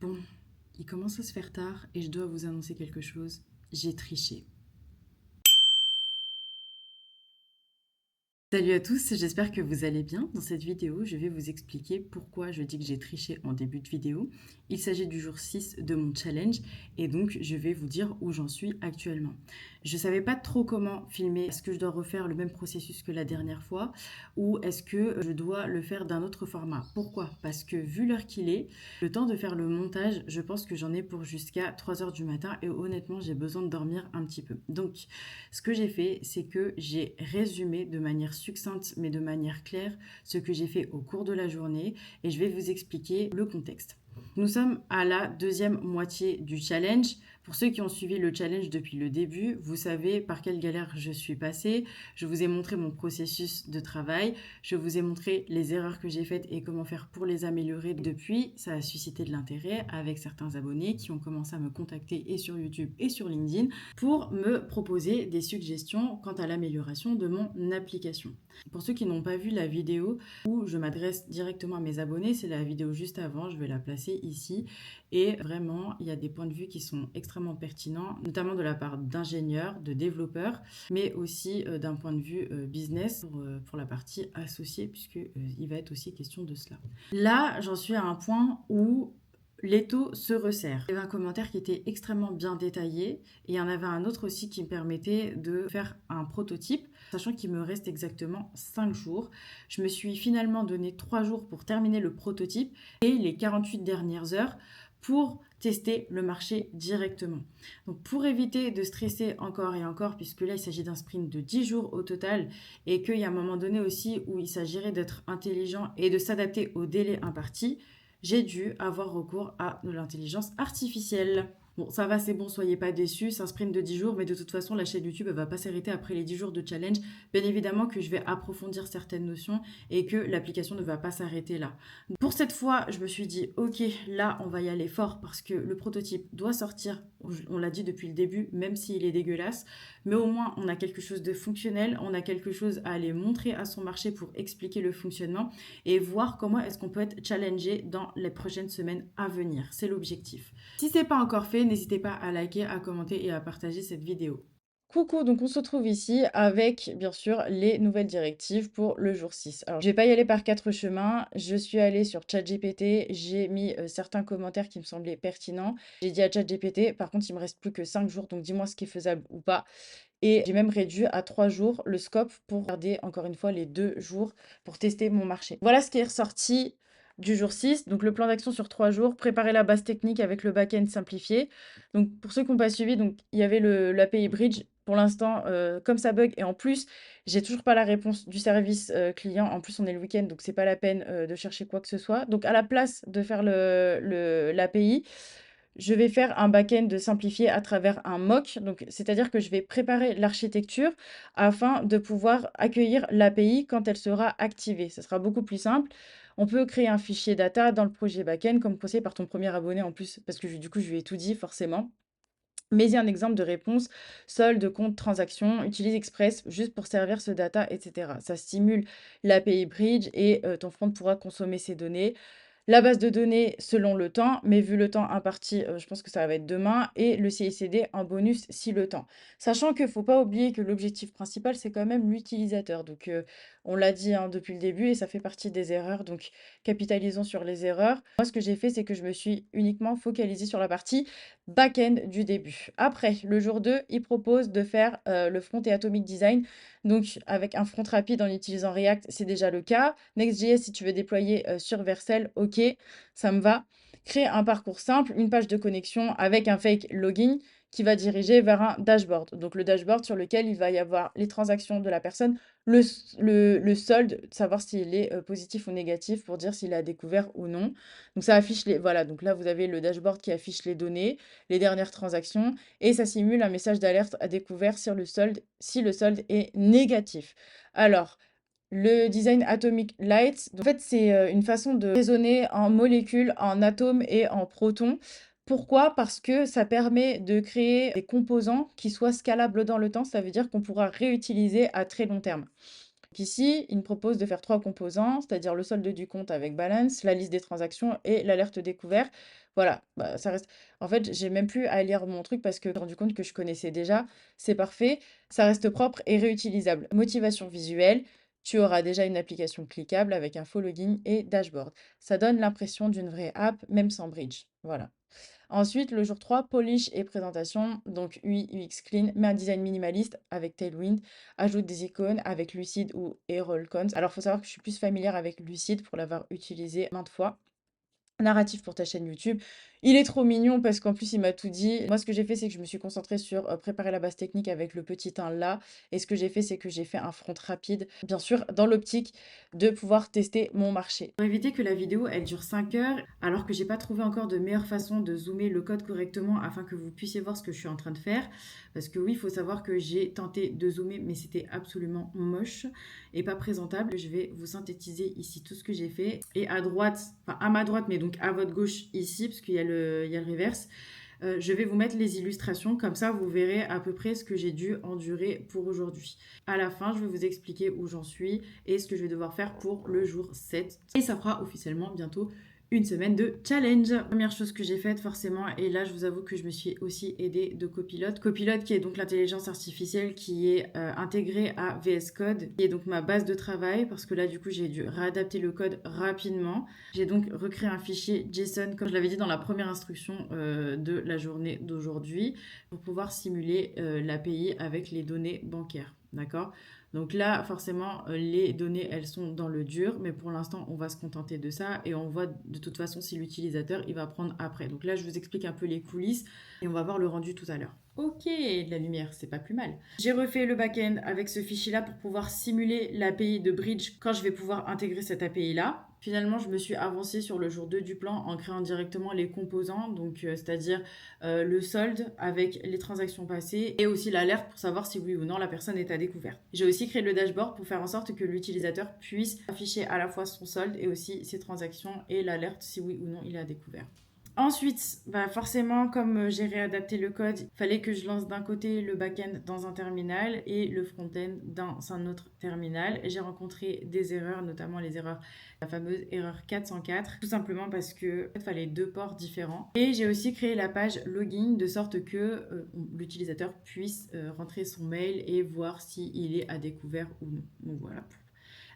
Bon, il commence à se faire tard et je dois vous annoncer quelque chose. J'ai triché. Salut à tous, j'espère que vous allez bien. Dans cette vidéo, je vais vous expliquer pourquoi je dis que j'ai triché en début de vidéo. Il s'agit du jour 6 de mon challenge et donc je vais vous dire où j'en suis actuellement. Je ne savais pas trop comment filmer. Est-ce que je dois refaire le même processus que la dernière fois ou est-ce que je dois le faire d'un autre format? Pourquoi? Parce que vu l'heure qu'il est, le temps de faire le montage, je pense que j'en ai pour jusqu'à 3 heures du matin et honnêtement, j'ai besoin de dormir un petit peu. Donc, ce que j'ai fait, c'est que j'ai résumé de manière succincte mais de manière claire ce que j'ai fait au cours de la journée et je vais vous expliquer le contexte. Nous sommes à la deuxième moitié du challenge. Pour ceux qui ont suivi le challenge depuis le début, vous savez par quelle galère je suis passée. Je vous ai montré mon processus de travail, je vous ai montré les erreurs que j'ai faites et comment faire pour les améliorer depuis. Ça a suscité de l'intérêt avec certains abonnés qui ont commencé à me contacter et sur YouTube et sur LinkedIn pour me proposer des suggestions quant à l'amélioration de mon application. Pour ceux qui n'ont pas vu la vidéo où je m'adresse directement à mes abonnés, c'est la vidéo juste avant, je vais la placer ici. Et vraiment, il y a des points de vue qui sont extrêmement pertinents, notamment de la part d'ingénieurs, de développeurs, mais aussi d'un point de vue business pour la partie associée, puisque il va être aussi question de cela. Là, j'en suis à un point où l'étau se resserre. Il y avait un commentaire qui était extrêmement bien détaillé et il y en avait un autre aussi qui me permettait de faire un prototype, sachant qu'il me reste exactement 5 jours. Je me suis finalement donné 3 jours pour terminer le prototype et les 48 dernières heures pour tester le marché directement. Donc pour éviter de stresser encore et encore, puisque là il s'agit d'un sprint de 10 jours au total et qu'il y a un moment donné aussi où il s'agirait d'être intelligent et de s'adapter au délai imparti, j'ai dû avoir recours à de l'intelligence artificielle. Bon, ça va, c'est bon, soyez pas déçus, c'est un sprint de 10 jours, mais de toute façon, la chaîne YouTube, elle va pas s'arrêter après les 10 jours de challenge. Bien évidemment que je vais approfondir certaines notions et que l'application ne va pas s'arrêter là. Pour cette fois, je me suis dit, ok, là, on va y aller fort parce que le prototype doit sortir, on l'a dit depuis le début, même s'il est dégueulasse, mais au moins, on a quelque chose de fonctionnel, on a quelque chose à aller montrer à son marché pour expliquer le fonctionnement et voir comment est-ce qu'on peut être challengé dans les prochaines semaines à venir. C'est l'objectif. Si ce n'est pas encore fait, n'hésitez pas à liker, à commenter et à partager cette vidéo. Coucou, donc on se retrouve ici avec bien sûr les nouvelles directives pour le jour 6. Alors je vais pas y aller par quatre chemins, je suis allée sur ChatGPT, j'ai mis certains commentaires qui me semblaient pertinents. J'ai dit à ChatGPT, par contre il me reste plus que 5 jours, donc dis-moi ce qui est faisable ou pas. Et j'ai même réduit à 3 jours le scope pour garder encore une fois les 2 jours pour tester mon marché. Voilà ce qui est ressorti du jour 6. Donc le plan d'action sur 3 jours, préparer la base technique avec le back-end simplifié. Donc pour ceux qui n'ont pas suivi, donc il y avait l'API Bridge. Pour l'instant, comme ça bug, et en plus, j'ai toujours pas la réponse du service client. En plus, on est le week-end, donc c'est pas la peine de chercher quoi que ce soit. Donc à la place de faire l'API, je vais faire un back-end simplifié à travers un mock. Donc, c'est-à-dire que je vais préparer l'architecture afin de pouvoir accueillir l'API quand elle sera activée. Ça sera beaucoup plus simple. On peut créer un fichier data dans le projet back-end, comme conseillé par ton premier abonné en plus, parce que du coup, je lui ai tout dit forcément. Mais il y a un exemple de réponse, solde, compte, transaction, utilise Express juste pour servir ce data, etc. Ça stimule l'API Bridge et ton front pourra consommer ces données. La base de données selon le temps, mais vu le temps imparti, je pense que ça va être demain, et le CICD en bonus si le temps. Sachant qu'il ne faut pas oublier que l'objectif principal, c'est quand même l'utilisateur. Donc, on l'a dit hein, depuis le début, et ça fait partie des erreurs, donc capitalisons sur les erreurs. Moi, ce que j'ai fait, c'est que je me suis uniquement focalisée sur la partie back-end du début. Après, le jour 2, il propose de faire le front et Atomic Design. Donc, avec un front rapide en utilisant React, c'est déjà le cas. Next.js, si tu veux déployer sur Vercel, ok, ça me va. Créer un parcours simple, une page de connexion avec un fake login qui va diriger vers un dashboard. Donc, le dashboard sur lequel il va y avoir les transactions de la personne, le solde, savoir s'il est positif ou négatif pour dire s'il a découvert ou non. Donc, ça affiche les. Voilà, donc là, vous avez le dashboard qui affiche les données, les dernières transactions, et ça simule un message d'alerte à découvert sur le solde si le solde est négatif. Alors, le design Atomic Light, en fait, c'est une façon de raisonner en molécules, en atomes et en protons. Pourquoi? Parce que ça permet de créer des composants qui soient scalables dans le temps. Ça veut dire qu'on pourra réutiliser à très long terme. Ici, il me propose de faire 3 composants, c'est-à-dire le solde du compte avec balance, la liste des transactions et l'alerte découvert. Voilà, bah, ça reste en fait, j'ai même plus à lire mon truc parce que je me suis rendu compte que je connaissais déjà. C'est parfait, ça reste propre et réutilisable. Motivation visuelle, tu auras déjà une application cliquable avec un faux login et dashboard. Ça donne l'impression d'une vraie app, même sans bridge. Voilà. Ensuite, le jour 3, polish et présentation. Donc UI, UX clean, met un design minimaliste avec Tailwind, ajoute des icônes avec Lucid ou Errolcons. Alors, il faut savoir que je suis plus familière avec Lucid pour l'avoir utilisé maintes fois. Narratif pour ta chaîne YouTube. Il est trop mignon parce qu'en plus, il m'a tout dit. Moi, ce que j'ai fait, c'est que je me suis concentrée sur préparer la base technique avec le petit 1 là. Et ce que j'ai fait, c'est que j'ai fait un front rapide, bien sûr, dans l'optique de pouvoir tester mon marché. Pour éviter que la vidéo elle dure 5 heures, alors que j'ai pas trouvé encore de meilleure façon de zoomer le code correctement afin que vous puissiez voir ce que je suis en train de faire. Parce que oui, il faut savoir que j'ai tenté de zoomer, mais c'était absolument moche et pas présentable. Je vais vous synthétiser ici tout ce que j'ai fait. Et à droite, enfin à ma droite, mais donc à votre gauche ici, parce qu'il y a il y a le reverse. Je vais vous mettre les illustrations, comme ça vous verrez à peu près ce que j'ai dû endurer pour aujourd'hui. À la fin, je vais vous expliquer où j'en suis et ce que je vais devoir faire pour le jour 7. Et ça fera officiellement bientôt une semaine de challenge. Première chose que j'ai faite forcément, et là je vous avoue que je me suis aussi aidée de Copilot. Copilot qui est donc l'intelligence artificielle qui est intégrée à VS Code, qui est donc ma base de travail parce que là du coup j'ai dû réadapter le code rapidement. J'ai donc recréé un fichier JSON comme je l'avais dit dans la première instruction de la journée d'aujourd'hui pour pouvoir simuler l'API avec les données bancaires. D'accord? Donc là, forcément, les données, elles sont dans le dur, mais pour l'instant, on va se contenter de ça et on voit de toute façon si l'utilisateur, il va prendre après. Donc là, je vous explique un peu les coulisses et on va voir le rendu tout à l'heure. Ok, de la lumière, c'est pas plus mal. J'ai refait le back-end avec ce fichier-là pour pouvoir simuler l'API de Bridge quand je vais pouvoir intégrer cette API-là. Finalement, je me suis avancée sur le jour 2 du plan en créant directement les composants, donc c'est-à-dire le solde avec les transactions passées et aussi l'alerte pour savoir si oui ou non la personne est à découvert. J'ai aussi créé le dashboard pour faire en sorte que l'utilisateur puisse afficher à la fois son solde et aussi ses transactions et l'alerte si oui ou non il est à découvert. Ensuite, bah forcément, comme j'ai réadapté le code, il fallait que je lance d'un côté le back-end dans un terminal et le front-end dans un autre terminal. J'ai rencontré des erreurs, notamment les erreurs, la fameuse erreur 404, tout simplement parce que il fallait deux ports différents. Et j'ai aussi créé la page login de sorte que l'utilisateur puisse rentrer son mail et voir s'il est à découvert ou non. Donc voilà,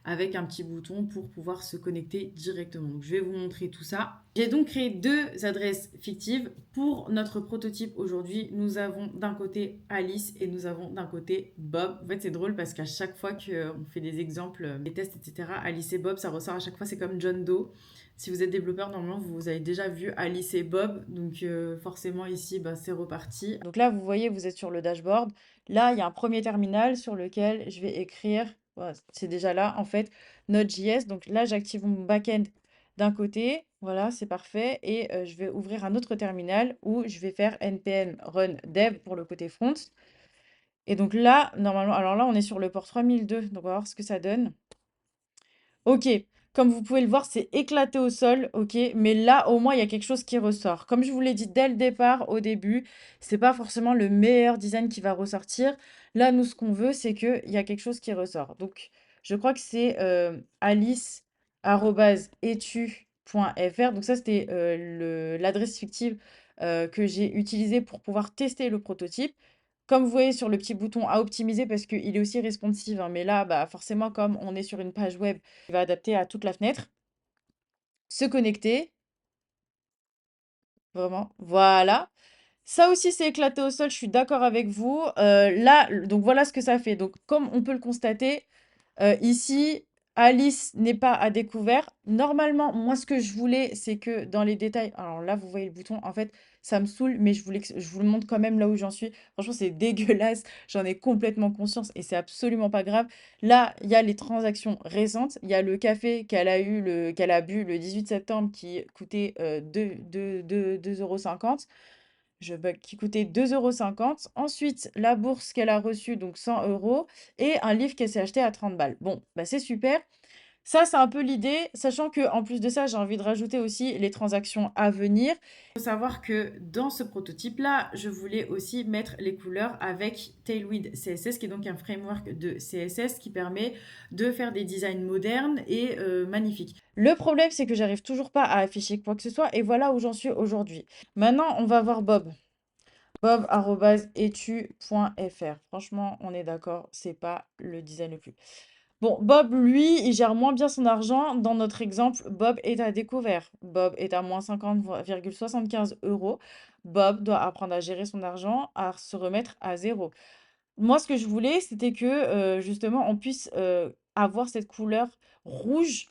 avec un petit bouton pour pouvoir se connecter directement. Donc, je vais vous montrer tout ça. J'ai donc créé deux adresses fictives pour notre prototype aujourd'hui. Nous avons d'un côté Alice et nous avons d'un côté Bob. En fait, c'est drôle parce qu'à chaque fois qu'on fait des exemples, des tests, etc., Alice et Bob, ça ressort à chaque fois, c'est comme John Doe. Si vous êtes développeur, normalement, vous avez déjà vu Alice et Bob. Donc, forcément, ici, bah, c'est reparti. Donc là, vous voyez, vous êtes sur le dashboard. Là, il y a un premier terminal sur lequel je vais écrire, voilà, c'est déjà là, en fait, Node.js. Donc là, j'active mon backend d'un côté. Voilà, c'est parfait. Et je vais ouvrir un autre terminal où je vais faire npm run dev pour le côté front. Et donc là, normalement, alors là, on est sur le port 3002. Donc on va voir ce que ça donne. Ok, comme vous pouvez le voir, c'est éclaté au sol, ok, mais là, au moins, il y a quelque chose qui ressort. Comme je vous l'ai dit dès le départ, au début, c'est pas forcément le meilleur design qui va ressortir. Là, nous, ce qu'on veut, c'est qu'il y a quelque chose qui ressort. Donc, je crois que c'est alice@etu.fr. Donc ça, c'était l'adresse fictive que j'ai utilisée pour pouvoir tester le prototype. Comme vous voyez sur le petit bouton à optimiser, parce qu'il est aussi responsive, hein, mais là, bah, forcément, comme on est sur une page web, il va adapter à toute la fenêtre. Se connecter, vraiment, voilà. Ça aussi, c'est éclaté au sol, je suis d'accord avec vous. Là, donc voilà ce que ça fait. Donc, comme on peut le constater, ici, Alice n'est pas à découvert. Normalement, moi, ce que je voulais, c'est que dans les détails, alors là, vous voyez le bouton, en fait, ça me saoule, mais je vous le montre quand même là où j'en suis. Franchement, c'est dégueulasse. J'en ai complètement conscience et c'est absolument pas grave. Là, il y a les transactions récentes. Il y a le café qu'elle a bu le 18 septembre qui coûtait 2,50 €. Je bug, qui coûtait 2,50 €. Ensuite, la bourse qu'elle a reçue, donc 100 € et un livre qu'elle s'est acheté à 30 balles. Bon, bah c'est super. Ça, c'est un peu l'idée, sachant que en plus de ça, j'ai envie de rajouter aussi les transactions à venir. Il faut savoir que dans ce prototype-là, je voulais aussi mettre les couleurs avec Tailwind CSS, qui est donc un framework de CSS qui permet de faire des designs modernes et magnifiques. Le problème, c'est que j'arrive toujours pas à afficher quoi que ce soit, et voilà où j'en suis aujourd'hui. Maintenant, on va voir Bob. Bob@etu.fr. Franchement, on est d'accord, c'est pas le design le plus. Bon, Bob, lui, il gère moins bien son argent. Dans notre exemple, Bob est à découvert. Bob est à moins 50,75 euros. Bob doit apprendre à gérer son argent, à se remettre à zéro. Moi, ce que je voulais, c'était que justement, on puisse avoir cette couleur rouge,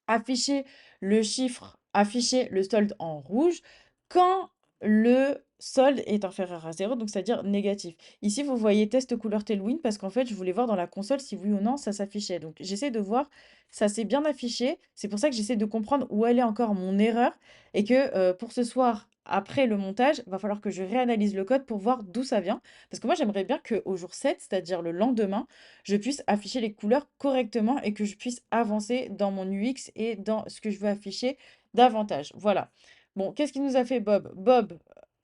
afficher le chiffre, afficher le solde en rouge quand le solde est inférieur à zéro, donc c'est-à-dire négatif. Ici, vous voyez test couleur Tailwind parce qu'en fait, je voulais voir dans la console si oui ou non ça s'affichait. Donc, j'essaie de voir, ça s'est bien affiché. C'est pour ça que j'essaie de comprendre où elle est encore mon erreur et que pour ce soir, après le montage, va falloir que je réanalyse le code pour voir d'où ça vient. Parce que moi, j'aimerais bien qu'au jour 7, c'est-à-dire le lendemain, je puisse afficher les couleurs correctement et que je puisse avancer dans mon UX et dans ce que je veux afficher davantage. Voilà. Bon, qu'est-ce qu'il nous a fait Bob? Bob,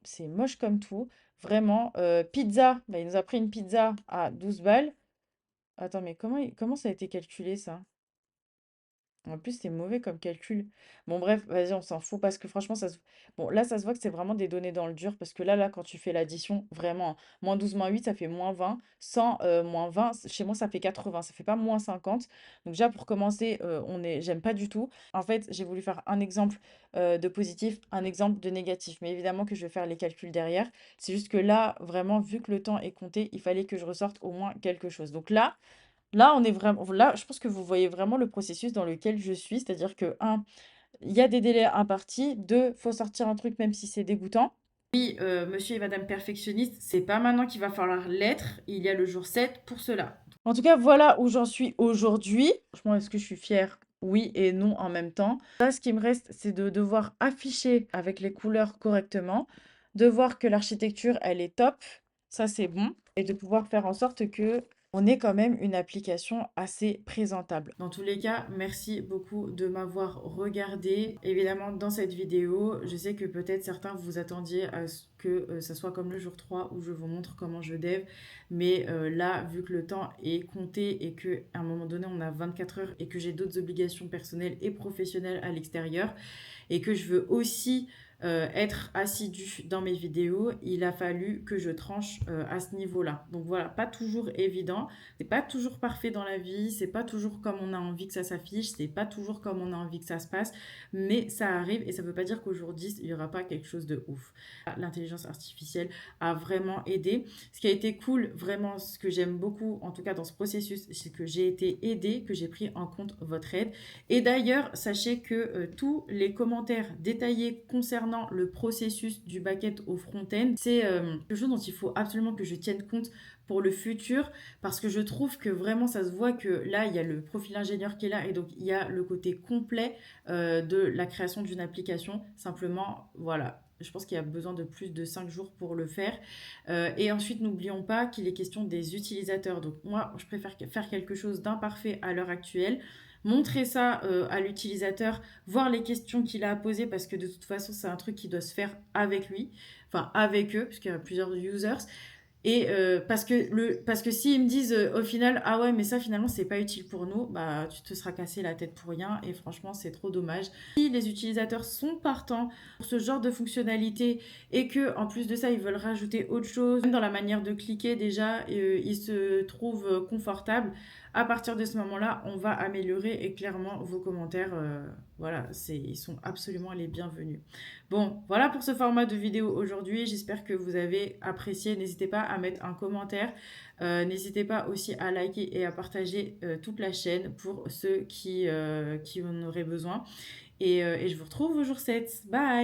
c'est moche comme tout. Vraiment. Pizza, bah, il nous a pris une pizza à 12 balles. Attends, mais comment ça a été calculé ça? En plus, c'est mauvais comme calcul. Bon, bref, vas-y, on s'en fout parce que franchement, bon, là, ça se voit que c'est vraiment des données dans le dur parce que là, quand tu fais l'addition, vraiment, moins 12 moins 8 ça fait moins 20. 100 moins 20 chez moi, ça fait 80. Ça fait pas moins 50. Donc, déjà, pour commencer, j'aime pas du tout. En fait, j'ai voulu faire un exemple de positif, un exemple de négatif. Mais évidemment que je vais faire les calculs derrière. C'est juste que là, vraiment, vu que le temps est compté, il fallait que je ressorte au moins quelque chose. Donc là, on est vraiment là, je pense que vous voyez vraiment le processus dans lequel je suis, c'est-à-dire que un, il y a des délais impartis, 2, faut sortir un truc même si c'est dégoûtant. Oui, monsieur et madame perfectionniste, c'est pas maintenant qu'il va falloir l'être, il y a le jour 7 pour cela. En tout cas, voilà où j'en suis aujourd'hui. Franchement, est-ce que je suis fière? Oui et non en même temps. Là, ce qui me reste, c'est de devoir afficher avec les couleurs correctement, de voir que l'architecture, elle est top, ça c'est bon, et de pouvoir faire en sorte que on ait quand même une application assez présentable. Dans tous les cas, merci beaucoup de m'avoir regardé. Évidemment, dans cette vidéo, je sais que peut-être certains vous attendiez à ce que ça soit comme le jour 3 où je vous montre comment je dev. Mais là, vu que le temps est compté et qu'à un moment donné, on a 24 heures et que j'ai d'autres obligations personnelles et professionnelles à l'extérieur et que je veux aussi être assidu dans mes vidéos, il a fallu que je tranche à ce niveau-là. Donc voilà, pas toujours évident, c'est pas toujours parfait dans la vie, c'est pas toujours comme on a envie que ça s'affiche, c'est pas toujours comme on a envie que ça se passe, mais ça arrive et ça veut pas dire qu'au jour 10, il y aura pas quelque chose de ouf. L'intelligence artificielle a vraiment aidé. Ce qui a été cool, vraiment, ce que j'aime beaucoup, en tout cas dans ce processus, c'est que j'ai été aidée, que j'ai pris en compte votre aide. Et d'ailleurs, sachez que tous les commentaires détaillés concernant le processus du back-end au front-end, c'est quelque chose dont il faut absolument que je tienne compte pour le futur parce que je trouve que vraiment ça se voit que là il y a le profil ingénieur qui est là et donc il y a le côté complet de la création d'une application. Simplement, voilà, je pense qu'il y a besoin de plus de 5 jours pour le faire. Et ensuite, n'oublions pas qu'il est question des utilisateurs. Donc moi, je préfère faire quelque chose d'imparfait à l'heure actuelle, montrer ça à l'utilisateur, voir les questions qu'il a à poser, parce que de toute façon, c'est un truc qui doit se faire avec lui, enfin avec eux, puisqu'il y a plusieurs users. Et parce que s'ils me disent au final, ah ouais, mais ça finalement c'est pas utile pour nous, bah tu te seras cassé la tête pour rien et franchement c'est trop dommage. Si les utilisateurs sont partants pour ce genre de fonctionnalité et que en plus de ça ils veulent rajouter autre chose, même dans la manière de cliquer déjà, ils se trouvent confortables. À partir de ce moment-là, on va améliorer et clairement vos commentaires, voilà, ils sont absolument les bienvenus. Bon, voilà pour ce format de vidéo aujourd'hui. J'espère que vous avez apprécié. N'hésitez pas à mettre un commentaire. N'hésitez pas aussi à liker et à partager toute la chaîne pour ceux qui en auraient besoin. Et je vous retrouve au jour 7. Bye!